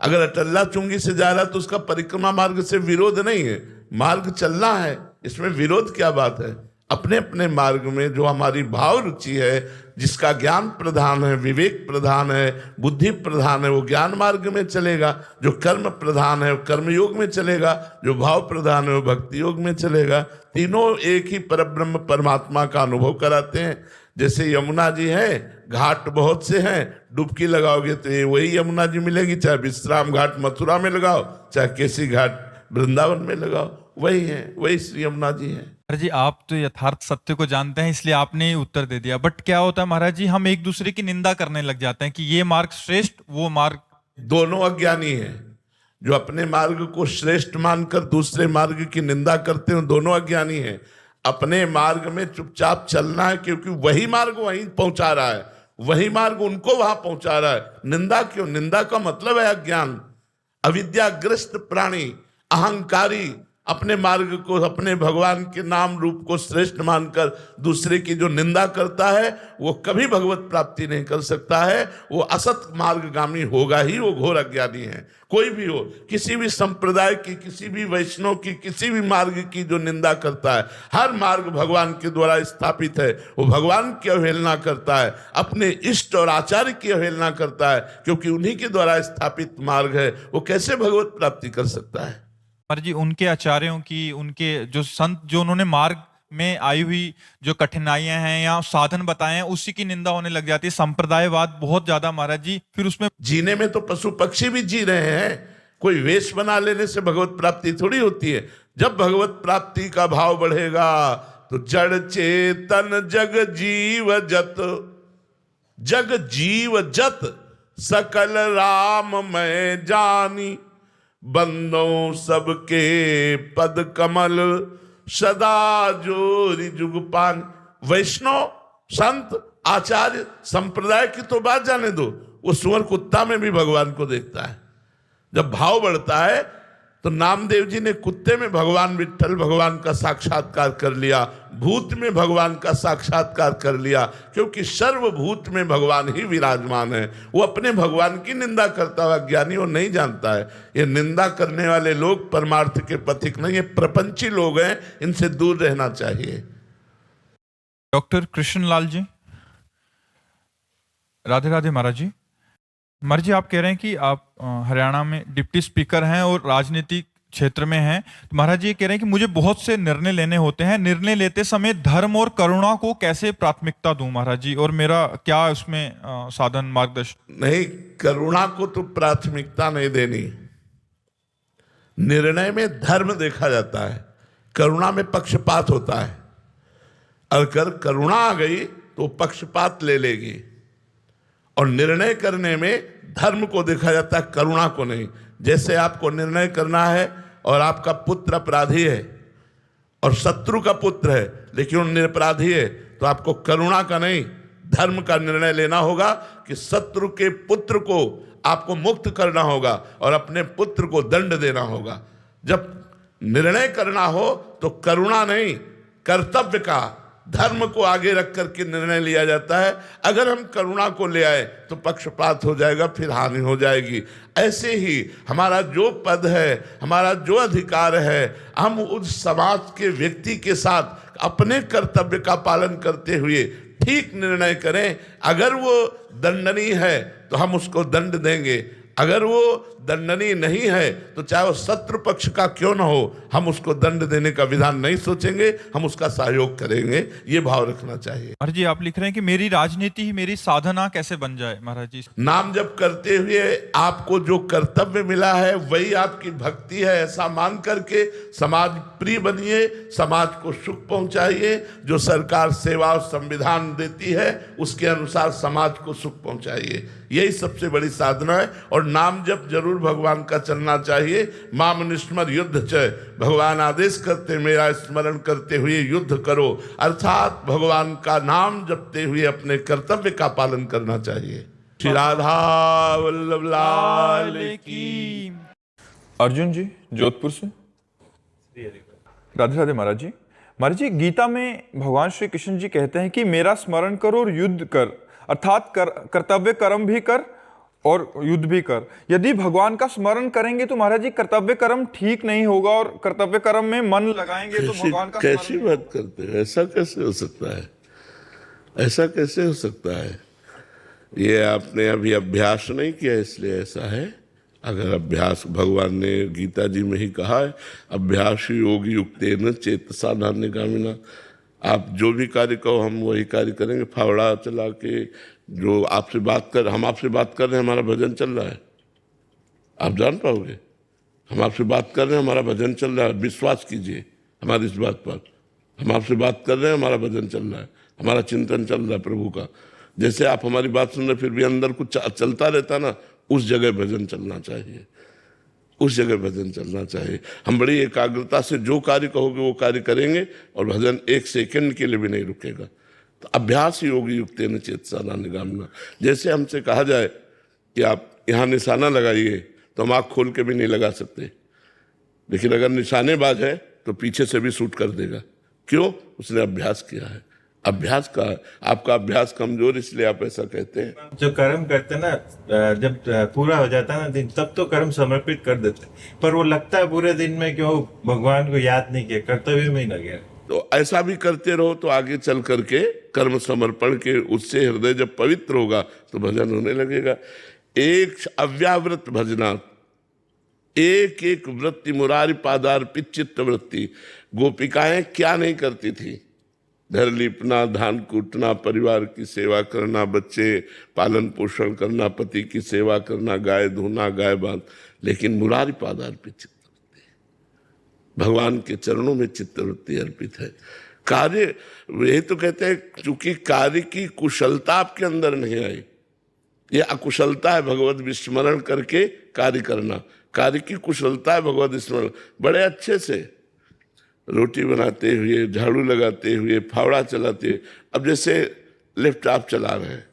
अगर अटल्ला चुंगी से जा रहा है तो उसका परिक्रमा मार्ग से विरोध नहीं है, मार्ग चलना है, इसमें विरोध क्या बात है? अपने अपने मार्ग में जो हमारी भाव रुचि है, जिसका ज्ञान प्रधान है, विवेक प्रधान है, बुद्धि प्रधान है, वो ज्ञान मार्ग में चलेगा। जो कर्म प्रधान है वो कर्म योग में चलेगा, जो भाव प्रधान है वो भक्ति योग में चलेगा। तीनों एक ही परब्रह्म परमात्मा का अनुभव कराते हैं। जैसे यमुना जी है, घाट बहुत से हैं, डुबकी लगाओगे तो ये वही यमुना जी मिलेगी। चाहे विश्राम घाट मथुरा में लगाओ, चाहे केसी घाट वृंदावन में लगाओ, वही है, वही श्री यमुना जी है। महाराज जी, आप तो यथार्थ सत्य को जानते हैं इसलिए आपने उत्तर दे दिया। बट क्या होता है महाराज जी, हम एक दूसरे की निंदा करने लग जाते हैं कि ये मार्ग श्रेष्ठ, वो मार्ग। दोनों अज्ञानी हैं। जो अपने मार्ग को श्रेष्ठ मानकर दूसरे मार्ग की निंदा करते हैं, दोनों अज्ञानी हैं। अपने मार्ग में चुपचाप चलना है, क्योंकि वही मार्ग वहीं पहुंचा रहा है, वही मार्ग उनको वहां पहुंचा रहा है। निंदा क्यों? निंदा का मतलब है अज्ञान। अविद्याग्रस्त प्राणी, अहंकारी, अपने मार्ग को, अपने भगवान के नाम रूप को श्रेष्ठ मानकर दूसरे की जो निंदा करता है वो कभी भगवत प्राप्ति नहीं कर सकता है। वो असत मार्गगामी होगा ही, वो घोर अज्ञानी है। कोई भी हो, किसी भी संप्रदाय की, किसी भी वैष्णव की, किसी भी मार्ग की जो निंदा करता है, हर मार्ग भगवान के द्वारा स्थापित है, वो भगवान की अवहेलना करता है, अपने इष्ट और आचार्य की अवहेलना करता है, क्योंकि उन्हीं के द्वारा स्थापित मार्ग है। वो कैसे भगवत प्राप्ति कर सकता है? महाराज जी, उनके आचार्यों की, उनके जो संत, जो उन्होंने मार्ग में आई हुई जो कठिनाइयां हैं या साधन बताए हैं, उसी की निंदा होने लग जाती है। संप्रदायवाद बहुत ज्यादा महाराज जी, फिर उसमें जीने में तो पशु पक्षी भी जी रहे हैं। कोई वेश बना लेने से भगवत प्राप्ति थोड़ी होती है। जब भगवत प्राप्ति का भाव बढ़ेगा तो जड़ चेतन जग जीव जत सकल राम मैं जानी, बंदों सबके पद कमल सदा जोरी जुगपान। वैष्णव, संत, आचार्य, संप्रदाय की तो बात जाने दो, वो सुअर कुत्ता में भी भगवान को देखता है। जब भाव बढ़ता है तो नामदेव जी ने कुत्ते में भगवान विट्ठल, भगवान का साक्षात्कार कर लिया, भूत में भगवान का साक्षात्कार कर लिया, क्योंकि सर्वभूत में भगवान ही विराजमान है। वो अपने भगवान की निंदा करता हुआ ज्ञानी वो नहीं जानता है। ये निंदा करने वाले लोग परमार्थ के पथिक नहीं, ये प्रपंची लोग हैं, इनसे दूर रहना चाहिए। डॉक्टर कृष्णलाल जी, राधे राधे महाराज जी। महाराज जी, आप कह रहे हैं कि आप हरियाणा में डिप्टी स्पीकर हैं और राजनीतिक क्षेत्र में हैं। तो महाराज जी ये कह रहे हैं कि मुझे बहुत से निर्णय लेने होते हैं, निर्णय लेते समय धर्म और करुणा को कैसे प्राथमिकता दूं महाराज जी, और मेरा क्या उसमें साधन मार्गदर्शन? नहीं, करुणा को तो प्राथमिकता नहीं देनी। निर्णय में धर्म देखा जाता है, करुणा में पक्षपात होता है। अगर करुणा आ गई तो पक्षपात ले लेगी, और निर्णय करने में धर्म को देखा जाता है, करुणा को नहीं। जैसे आपको निर्णय करना है और आपका पुत्र अपराधी है और शत्रु का पुत्र है लेकिन वो निरपराधी है, तो आपको करुणा का नहीं धर्म का निर्णय लेना होगा कि शत्रु के पुत्र को आपको मुक्त करना होगा और अपने पुत्र को दंड देना होगा। जब निर्णय करना हो तो करुणा नहीं, कर्तव्य का, धर्म को आगे रख करके निर्णय लिया जाता है। अगर हम करुणा को ले आए तो पक्षपात हो जाएगा, फिर हानि हो जाएगी। ऐसे ही हमारा जो पद है, हमारा जो अधिकार है, हम उस समाज के व्यक्ति के साथ अपने कर्तव्य का पालन करते हुए ठीक निर्णय करें। अगर वो दंडनीय है तो हम उसको दंड देंगे, अगर वो दंडनीय नहीं है तो चाहे वो शत्रु पक्ष का क्यों न हो, हम उसको दंड देने का विधान नहीं सोचेंगे, हम उसका सहयोग करेंगे। ये भाव रखना चाहिए। महाराज जी, आप लिख रहे हैं कि मेरी राजनीति ही मेरी साधना कैसे बन जाए महाराज जी? नाम जप करते हुए आपको जो कर्तव्य मिला है वही आपकी भक्ति है, ऐसा मान करके समाज प्रिय बनिए, समाज को सुख पहुंचाइए। जो सरकार सेवा और संविधान देती है उसके अनुसार समाज को सुख पहुंचाइए, यही सबसे बड़ी साधना है। और नाम जप जरूर भगवान का चलना चाहिए। माम निस्मर युद्ध च, भगवान आदेश करते मेरा स्मरण करते हुए युद्ध करो, अर्थात भगवान का नाम जपते हुए अपने कर्तव्य का पालन करना चाहिए। श्री राधा वल्लभ लाल की। अर्जुन जी जोधपुर से। राधे राधे महाराज जी। महाराज जी, गीता में भगवान श्री कृष्ण जी कहते हैं कि मेरा स्मरण करो और युद्ध कर, अर्थात कर्तव्य कर्म भी कर और युद्ध भी कर। यदि भगवान का स्मरण करेंगे तो महाराज जी कर्तव्य कर्म ठीक नहीं होगा, और कर्तव्य कर्म में मन लगाएंगे तो भगवान का कैसी बात करते हैं? ऐसा कैसे हो सकता है? ऐसा कैसे हो सकता है? ये आपने अभी अभ्यास नहीं किया इसलिए ऐसा है। अगर अभ्यास, भगवान ने गीता जी में ही कहा है, अभ्यास योग युक्तेन चेतसा नान्यगामिना। आप जो भी कार्य कहो हम वही कार्य करेंगे। फावड़ा चला के जो आपसे बात कर, हम आपसे बात कर रहे हैं, हमारा भजन चल रहा है, आप जान पाओगे? हम आपसे बात कर रहे हैं, हमारा भजन चल रहा है, विश्वास कीजिए हमारी इस बात पर। हम आपसे बात कर रहे हैं, हमारा भजन चल रहा है, हमारा चिंतन चल रहा है प्रभु का। जैसे आप हमारी बात सुन रहे फिर भी अंदर कुछ चलता रहता ना, उस जगह भजन चलना चाहिए, उस जगह भजन चलना चाहिए। हम बड़ी एकाग्रता से जो कार्य कहोगे वो कार्य करेंगे और भजन एक सेकंड के लिए भी नहीं रुकेगा। तो अभ्यास योग युक्तेन चेतसा नान्यगामिना। जैसे हमसे कहा जाए कि आप यहाँ निशाना लगाइए तो हम आँख खोल के भी नहीं लगा सकते। लेकिन अगर निशानेबाज है तो पीछे से भी शूट कर देगा। क्यों? उसने अभ्यास किया है। अभ्यास का, आपका अभ्यास कमजोर इसलिए आप ऐसा कहते हैं। जब कर्म करते हैं ना, जब पूरा हो जाता है ना दिन, तब तो कर्म समर्पित कर देते हैं, पर वो लगता है पूरे दिन में क्यों भगवान को याद नहीं किया, कर्तव्य में ही लगे। तो ऐसा भी करते रहो तो आगे चल करके कर्म समर्पण के उससे हृदय जब पवित्र होगा तो भजन होने लगेगा। एक अव्यावृत भजनात्, एक एक वृत्ति मुरारी पादार्पित चित्त वृत्ति। गोपिकाएं क्या नहीं करती थी? घर लीपना, धान कूटना, परिवार की सेवा करना, बच्चे पालन पोषण करना, पति की सेवा करना, गाय धोना, गाय बांध, लेकिन मुरारी पादार्पित चित्तवृत्ति, भगवान के चरणों में चित्तवृत्ति अर्पित है। कार्य, यही तो कहते हैं, चूंकि कार्य की कुशलता आपके अंदर नहीं आई, ये अकुशलता है भगवत विस्मरण करके कार्य करना। कार्य की कुशलता है भगवत विस्मरण। बड़े अच्छे से रोटी बनाते हुए, झाड़ू लगाते हुए, फावड़ा चलाते हुए, अब जैसे लैपटॉप चला रहे हैं,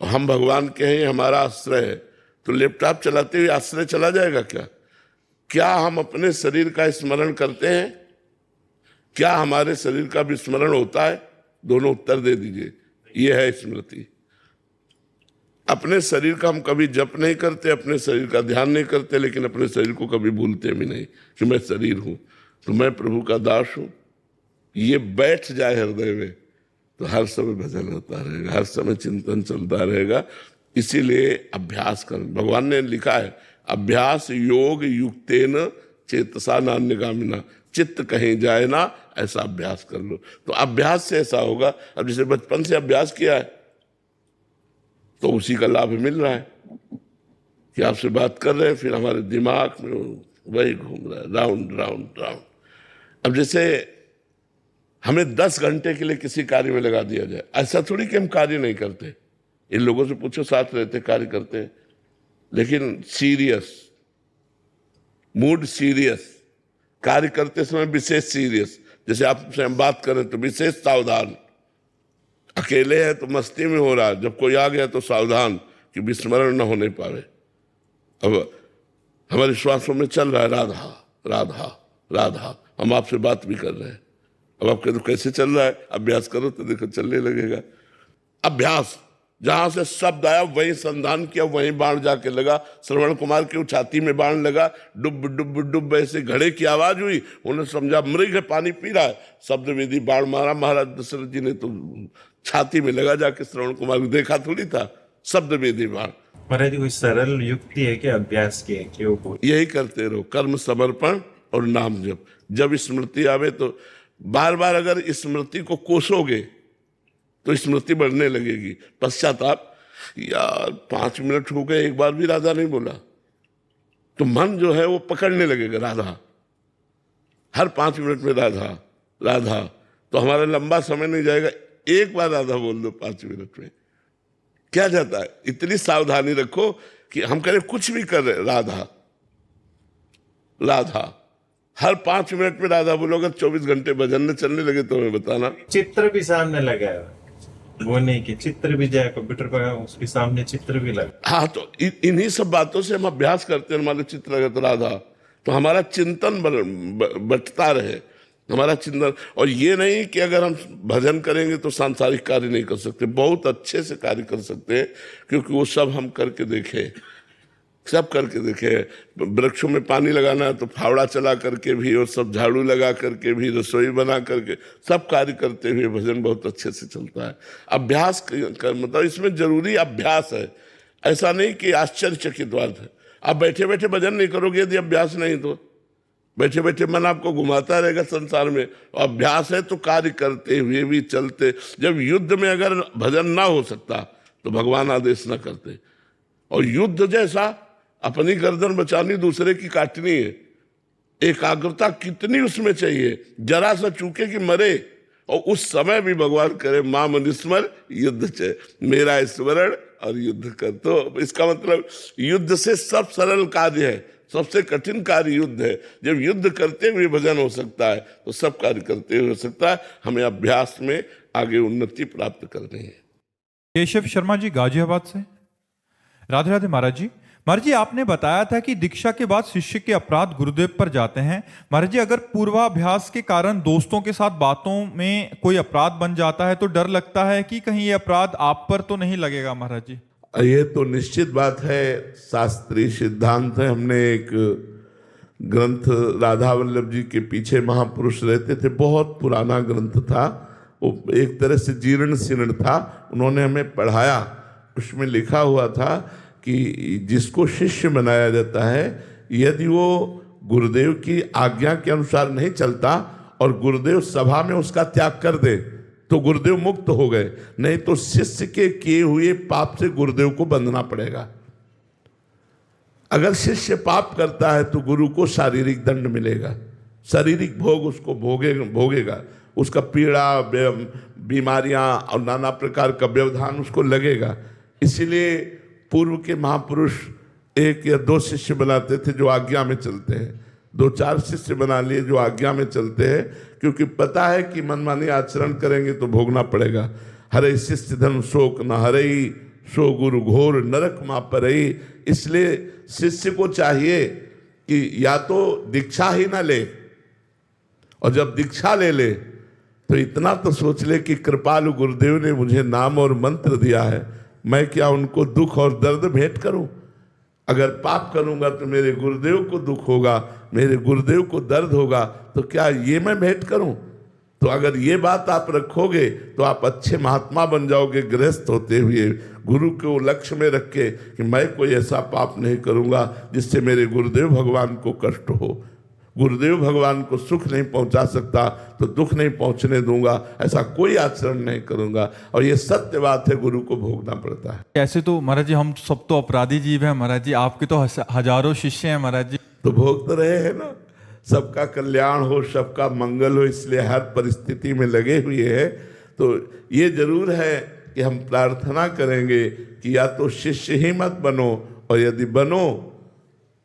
हम भगवान के हैं, हमारा आश्रय है, तो लैपटॉप चलाते हुए आश्रय चला जाएगा क्या? क्या हम अपने शरीर का स्मरण करते हैं? क्या हमारे शरीर का विस्मरण होता है? दोनों उत्तर दे दीजिए। ये है स्मृति। अपने शरीर का हम कभी जप नहीं करते, अपने शरीर का ध्यान नहीं करते, लेकिन अपने शरीर को कभी भूलते भी नहीं कि मैं शरीर हूं, तो मैं प्रभु का दास हूं। ये बैठ जाए हृदय में तो हर समय भजन होता रहेगा, हर समय चिंतन चलता रहेगा। इसीलिए अभ्यास कर, भगवान ने लिखा है, अभ्यास योग युक्तेन चेतसा नान्यगामिना, चित्त कहीं जाए ना, ऐसा अभ्यास कर लो। तो अभ्यास से ऐसा होगा। अब जैसे बचपन से अभ्यास किया है तो उसी का लाभ मिल रहा है कि आपसे बात कर रहे हैं, फिर हमारे दिमाग में वही घूम रहा है, राउंड राउंड राउंड। अब जैसे हमें 10 घंटे के लिए किसी कार्य में लगा दिया जाए, ऐसा थोड़ी कि हम कार्य नहीं करते। इन लोगों से पूछो, साथ रहते कार्य करते हैं, लेकिन सीरियस, मूड सीरियस, कार्य करते समय विशेष सीरियस। जैसे आपसे हम बात करें तो विशेष सावधान, अकेले हैं तो मस्ती में हो रहा है, जब कोई आ गया तो सावधान कि विस्मरण न होने पावे। अब हमारे श्वासों में चल रहा है राधा राधा राधा, हम आपसे बात भी कर रहे हैं। अब आप कहते कैसे चल रहा है? अभ्यास करो तो देखो चलने लगेगा। अभ्यास, जहां से शब्द आया वहीं संधान किया, वहीं बाण जाके लगा। श्रवण कुमार की छाती में बाण लगा, डुब डुब डुब ऐसे घड़े की आवाज हुई, उन्होंने समझा मृग है, पानी पी रहा है। शब्द विधि बाण मारा, महाराज दशरथ जी ने तो छाती में लगा जाके, श्रवण कुमार को देखा थोड़ी था। शब्द विधि बाण। महाराज कोई सरल युक्ति है कि अभ्यास की है कि वो यही करते रहो, कर्म समर्पण और नाम जप। जब स्मृति आवे तो बार बार अगर स्मृति को कोसोगे तो स्मृति बढ़ने लगेगी। पश्चाताप, यार 5 मिनट हो गए, एक बार भी राधा नहीं बोला, तो मन जो है वो पकड़ने लगेगा राधा, हर 5 मिनट में राधा राधा, तो हमारा लंबा समय नहीं जाएगा। एक बार राधा बोल दो 5 मिनट में, क्या जाता है? इतनी सावधानी रखो कि हम करें कुछ भी कर रहे, राधा राधा, हर 5 मिनट में राधा बोलो। अगर 24 घंटे भजन में चलने लगे तो हमें बताना। चित्र भी सामने लगा है, वो नहीं कि चित्र भी जाए कंप्यूटर पर, उसके सामने चित्र भी लगा। हाँ, तो इन्हीं सब बातों से हम अभ्यास करते हैं। हमारे चित्र लगे तो राधा, तो हमारा चिंतन बटता रहे, हमारा चिंतन। और ये नहीं कि अगर हम भजन करेंगे तो सांसारिक कार्य नहीं कर सकते, बहुत अच्छे से कार्य कर सकते हैं, क्योंकि वो सब हम करके देखे, सब करके देखे। वृक्षों में पानी लगाना है तो फावड़ा चला करके भी, और सब झाड़ू लगा करके भी, रसोई बना करके, सब कार्य करते हुए भजन बहुत अच्छे से चलता है। अभ्यास कर, मतलब इसमें जरूरी अभ्यास है। ऐसा नहीं कि आश्चर्यचकित बात है, आप बैठे बैठे भजन नहीं करोगे यदि अभ्यास नहीं, तो बैठे बैठे मन आपको घुमाता रहेगा संसार में। अभ्यास है तो कार्य करते हुए भी चलते। जब युद्ध में अगर भजन ना हो सकता तो भगवान आदेश ना करते। और युद्ध जैसा अपनी गर्दन बचानी, दूसरे की काटनी है, एकाग्रता कितनी उसमें चाहिए, जरा सा चूके कि मरे। और उस समय भी भगवान करे माम निस्मर युद्ध चे, मेरा स्मरण और युद्ध कर। तो इसका मतलब युद्ध से सब सरल कार्य है, सबसे कठिन कार्य युद्ध है। जब युद्ध करते हुए भजन हो सकता है तो सब कार्य करते हुए हो सकता है। हमें अभ्यास में आगे उन्नति प्राप्त करनी है। केशव शर्मा जी गाजियाबाद से। राधे राधे महाराज जी। महाराज जी, आपने बताया था कि दीक्षा के बाद शिष्य के अपराध गुरुदेव पर जाते हैं। महाराज जी, अगर पूर्वाभ्यास के कारण दोस्तों के साथ बातों में कोई अपराध बन जाता है तो डर लगता है कि कहीं ये अपराध आप पर तो नहीं लगेगा महाराज जी? ये तो निश्चित बात है, शास्त्रीय सिद्धांत है। हमने एक ग्रंथ राधा वल्लभ जी के पीछे महापुरुष रहते थे, बहुत पुराना ग्रंथ था, वो एक तरह से जीर्ण शीर्ण था, उन्होंने हमें पढ़ाया। उसमें लिखा हुआ था कि जिसको शिष्य बनाया जाता है, यदि वो गुरुदेव की आज्ञा के अनुसार नहीं चलता और गुरुदेव सभा में उसका त्याग कर दे तो गुरुदेव मुक्त हो गए, नहीं तो शिष्य के किए हुए पाप से गुरुदेव को बंधना पड़ेगा। अगर शिष्य पाप करता है तो गुरु को शारीरिक दंड मिलेगा, शारीरिक भोग उसको भोगेगा, उसका पीड़ा, बीमारियां और नाना प्रकार का व्यवधान उसको लगेगा। इसीलिए पूर्व के महापुरुष 1 या 2 शिष्य बनाते थे जो आज्ञा में चलते हैं, 2-4 शिष्य बना लिए जो आज्ञा में चलते हैं, क्योंकि पता है कि मनमानी आचरण करेंगे तो भोगना पड़ेगा। हरे शिष्य धन शोक न हरई, सो गुरु घोर नरक मा परई। इसलिए शिष्य को चाहिए कि या तो दीक्षा ही ना ले, और जब दीक्षा ले ले तो इतना तो सोच ले कि कृपालु गुरुदेव ने मुझे नाम और मंत्र दिया है, मैं क्या उनको दुख और दर्द भेंट करूं? अगर पाप करूंगा तो मेरे गुरुदेव को दुख होगा, मेरे गुरुदेव को दर्द होगा, तो क्या ये मैं भेंट करूं? तो अगर ये बात आप रखोगे तो आप अच्छे महात्मा बन जाओगे, गृहस्थ होते हुए गुरु को लक्ष्य में रख के कि मैं कोई ऐसा पाप नहीं करूंगा जिससे मेरे गुरुदेव भगवान को कष्ट हो। गुरुदेव भगवान को सुख नहीं पहुंचा सकता तो दुख नहीं पहुंचने दूंगा, ऐसा कोई आचरण नहीं करूंगा। और ये सत्य बात है, गुरु को भोगना पड़ता है। ऐसे तो महाराज जी हम सब तो अपराधी जीव हैं महाराज जी, आपके तो हजारों शिष्य हैं महाराज जी। तो भोग तो रहे हैं ना, सबका कल्याण हो, सबका मंगल हो, इसलिए हर परिस्थिति में लगे हुए हैं। तो ये जरूर है कि हम प्रार्थना करेंगे कि या तो शिष्य ही मत बनो, और यदि बनो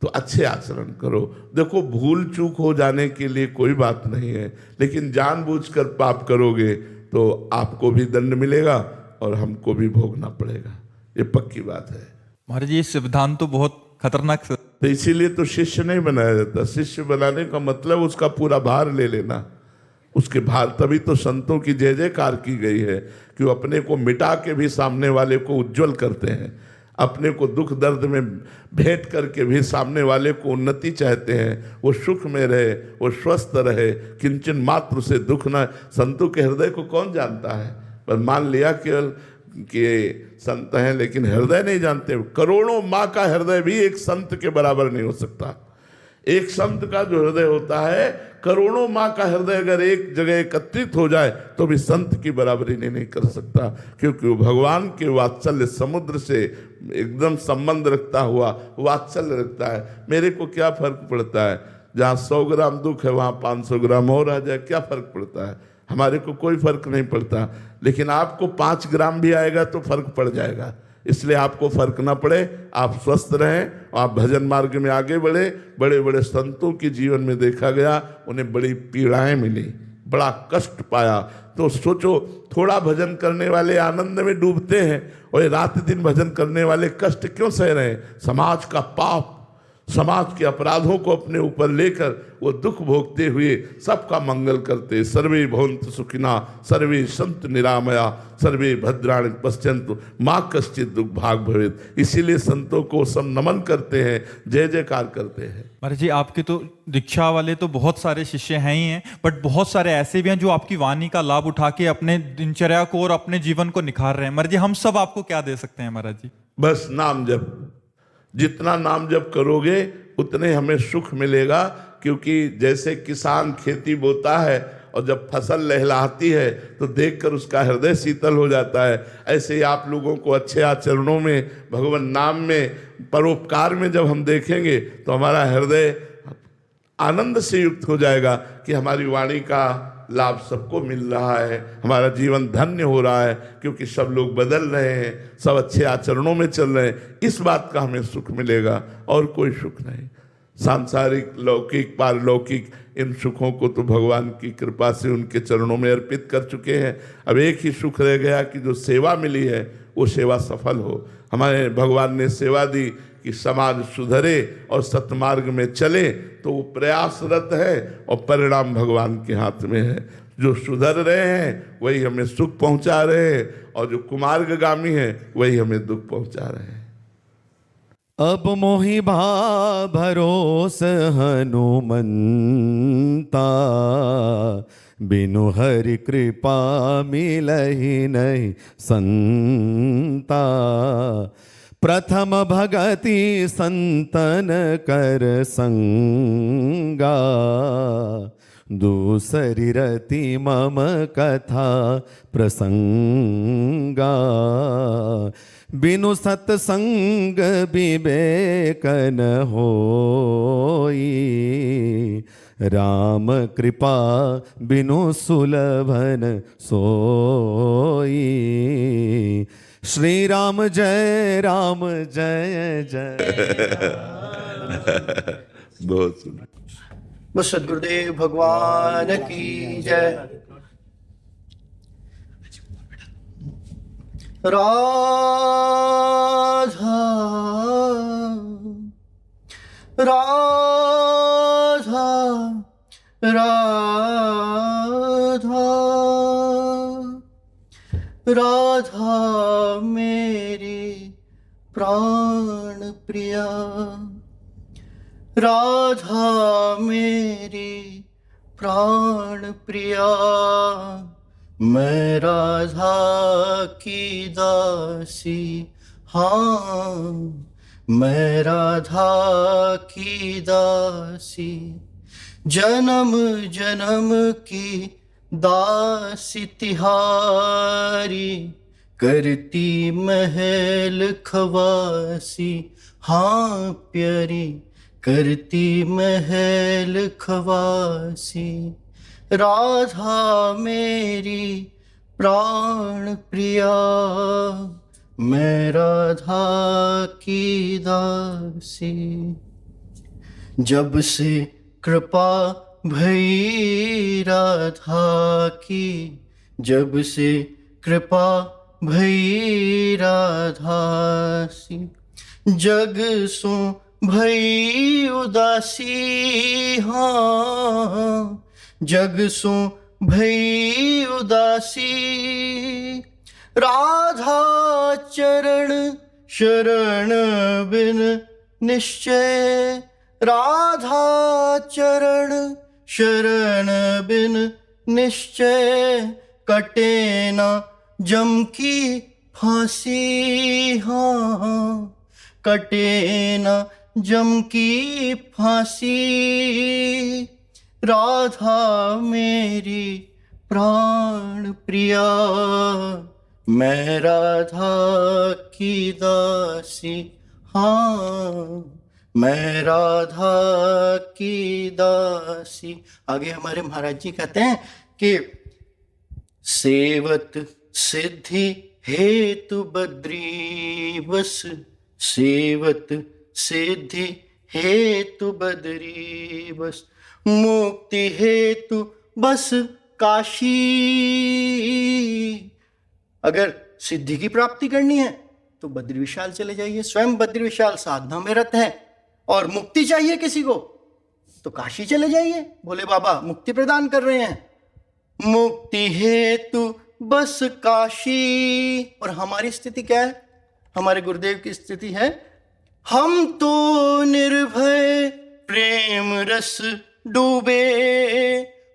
तो अच्छे आचरण करो। देखो, भूल चूक हो जाने के लिए कोई बात नहीं है, लेकिन जानबूझकर पाप करोगे तो आपको भी दंड मिलेगा और हमको भी भोगना पड़ेगा, ये पक्की बात है। महाराज जी, ये सिद्धांत तो बहुत खतरनाक। तो इसीलिए तो शिष्य नहीं बनाया जाता। शिष्य बनाने का मतलब उसका पूरा भार ले लेना, उसके भार, तभी तो संतों की जय जयकार की गई है कि वो अपने को मिटा के भी सामने वाले को उज्जवल करते हैं, अपने को दुख दर्द में भेंट करके भी सामने वाले को उन्नति चाहते हैं, वो सुख में रहे, वो स्वस्थ रहे, किंचन मात्र से दुख न। संतों के हृदय को कौन जानता है? पर मान लिया केवल कि संत हैं, लेकिन हृदय नहीं जानते। करोड़ों माँ का हृदय भी एक संत के बराबर नहीं हो सकता। एक संत का जो हृदय होता है, करोड़ों माँ का हृदय अगर एक जगह एकत्रित हो जाए तो भी संत की बराबरी नहीं कर सकता, क्योंकि वो भगवान के वात्सल्य समुद्र से एकदम संबंध रखता हुआ वात्सल्य रखता है। मेरे को क्या फर्क पड़ता है, जहाँ 100 ग्राम दुख है वहाँ 500 ग्राम और आ जाए, क्या फर्क पड़ता है? हमारे को कोई फर्क नहीं पड़ता, लेकिन आपको 5 ग्राम भी आएगा तो फर्क पड़ जाएगा। इसलिए आपको फर्क ना पड़े, आप स्वस्थ रहें, आप भजन मार्ग में आगे बढ़े। बड़े बड़े संतों के जीवन में देखा गया, उन्हें बड़ी पीड़ाएं मिली, बड़ा कष्ट पाया। तो सोचो, थोड़ा भजन करने वाले आनंद में डूबते हैं और रात दिन भजन करने वाले कष्ट क्यों सह रहे हैं? समाज का पाप, समाज के अपराधों को अपने ऊपर लेकर वो दुख भोगते हुए सबका मंगल करते। सर्वे भवन्तु सुखिना, सर्वे सन्तु निरामया, सर्वे भद्राणि पश्यन्तु माँ कश्चित् दुख भाग भवेत्। इसीलिए संतों को सब नमन करते हैं, जय जयकार करते हैं। महाराज जी, आपके तो दीक्षा वाले तो बहुत सारे शिष्य हैं ही हैं, बट बहुत सारे ऐसे भी हैं जो आपकी वाणी का लाभ उठा के अपने दिनचर्या को और अपने जीवन को निखार रहे हैं। महाराज जी, हम सब आपको क्या दे सकते हैं महाराज जी? बस नाम जप, जितना नाम जप करोगे उतने हमें सुख मिलेगा। क्योंकि जैसे किसान खेती बोता है और जब फसल लहलहाती है तो देखकर उसका हृदय शीतल हो जाता है, ऐसे ही आप लोगों को अच्छे आचरणों में, भगवान नाम में, परोपकार में जब हम देखेंगे तो हमारा हृदय आनंद से युक्त हो जाएगा कि हमारी वाणी का लाभ सबको मिल रहा है, हमारा जीवन धन्य हो रहा है, क्योंकि सब लोग बदल रहे हैं, सब अच्छे आचरणों में चल रहे हैं। इस बात का हमें सुख मिलेगा और कोई सुख नहीं। सांसारिक, लौकिक, पारलौकिक, इन सुखों को तो भगवान की कृपा से उनके चरणों में अर्पित कर चुके हैं। अब एक ही सुख रह गया कि जो सेवा मिली है वो सेवा सफल हो। हमारे भगवान ने सेवा दी कि समाज सुधरे और सतमार्ग में चले, तो वो प्रयासरत है और परिणाम भगवान के हाथ में है। जो सुधर रहे हैं वही हमें सुख पहुंचा रहे हैं, और जो कुमार्गगामी है वही हमें दुख पहुंचा रहे हैं। अब मोहि भा भरोस हनुमंता, बिनु हरि कृपा मिलहि नहीं संता। प्रथम भगति संतन कर संगा, दूसरी रति मम कथा प्रसंगा। बिनु सत्संग विवेक न होई, राम कृपा बिनु सुलभन सोई। श्री राम जय जय। बहुत सुंदर। बस सदगुरुदेव भगवान की जय। राधा राधा राधा राधा मेरी प्राण प्रिया, राधा मेरी प्राण प्रिया। मैं राधा की दासी, हाँ मैं राधा की दासी। जन्म जन्म की दासी तिहारी, करती महल खवासी, हाँ प्यारी करती महल खवासी। राधा मेरी प्राण प्रिया, मैं राधा की दासी। जब से कृपा भई राधा की, जब से कृपा भई राधासी। जग सो भई उदासी, हाँ जग सो भई उदासी। राधा चरण शरण बिन निश्चय, राधा चरण शरण बिन निश्चय। कटे ना जम की फांसी, हाँ कटे ना जम की फांसी। राधा मेरी प्राण प्रिया, मैं राधा की दासी, हाँ मैं राधा की दासी। आगे हमारे महाराज जी कहते हैं कि सेवत सिद्धि हेतु बद्री बस, सेवत सिद्धि हेतु बद्री बस। मुक्ति हेतु बस काशी। अगर सिद्धि की प्राप्ति करनी है तो बद्री विशाल चले जाइए, स्वयं बद्री विशाल साधना में रत है। और मुक्ति चाहिए किसी को तो काशी चले जाइए, भोले बाबा मुक्ति प्रदान कर रहे हैं। मुक्ति हेतु बस काशी। और हमारी स्थिति क्या है? हमारे गुरुदेव की स्थिति है, हम तो निर्भय प्रेम रस डूबे,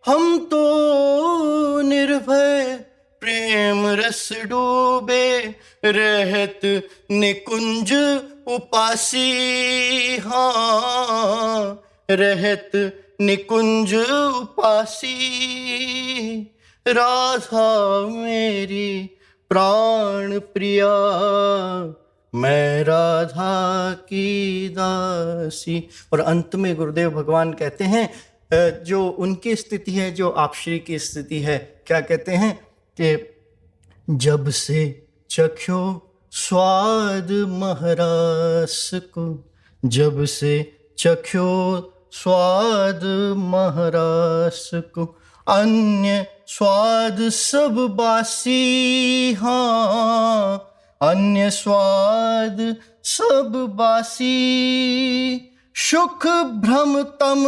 हम तो निर्भय प्रेम रस डूबे। रहत निकुंज उपासी, हाँ रहत निकुंज उपासी। राधा मेरी प्राण प्रिया, मैं राधा की दासी। और अंत में गुरुदेव भगवान कहते हैं, जो उनकी स्थिति है, जो आप श्री की स्थिति है, क्या कहते हैं कि जब से चख्यो स्वाद महरास को, जब से चख्यो स्वाद महरास को। अन्य स्वाद सब बासी, हाँ अन्य स्वाद सब बासी, सुख भ्रम तम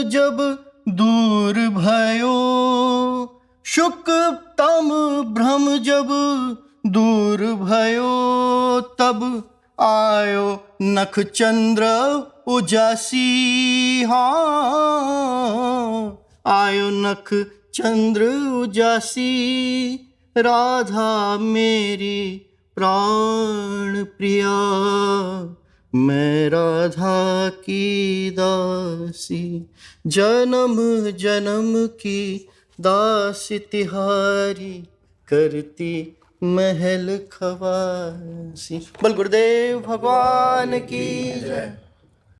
जब दूर भयो, सुख तम भ्रम जब दूर भयो, तब आयो नख चंद्र उजासी। हाँ, आयो नख चंद्र उजासी, राधा मेरी प्राण प्रिया, मैं राधा की दासी, जन्म जन्म की दासी तिहारी, करती महल खवासी। बोल गुरुदेव भगवान की जय।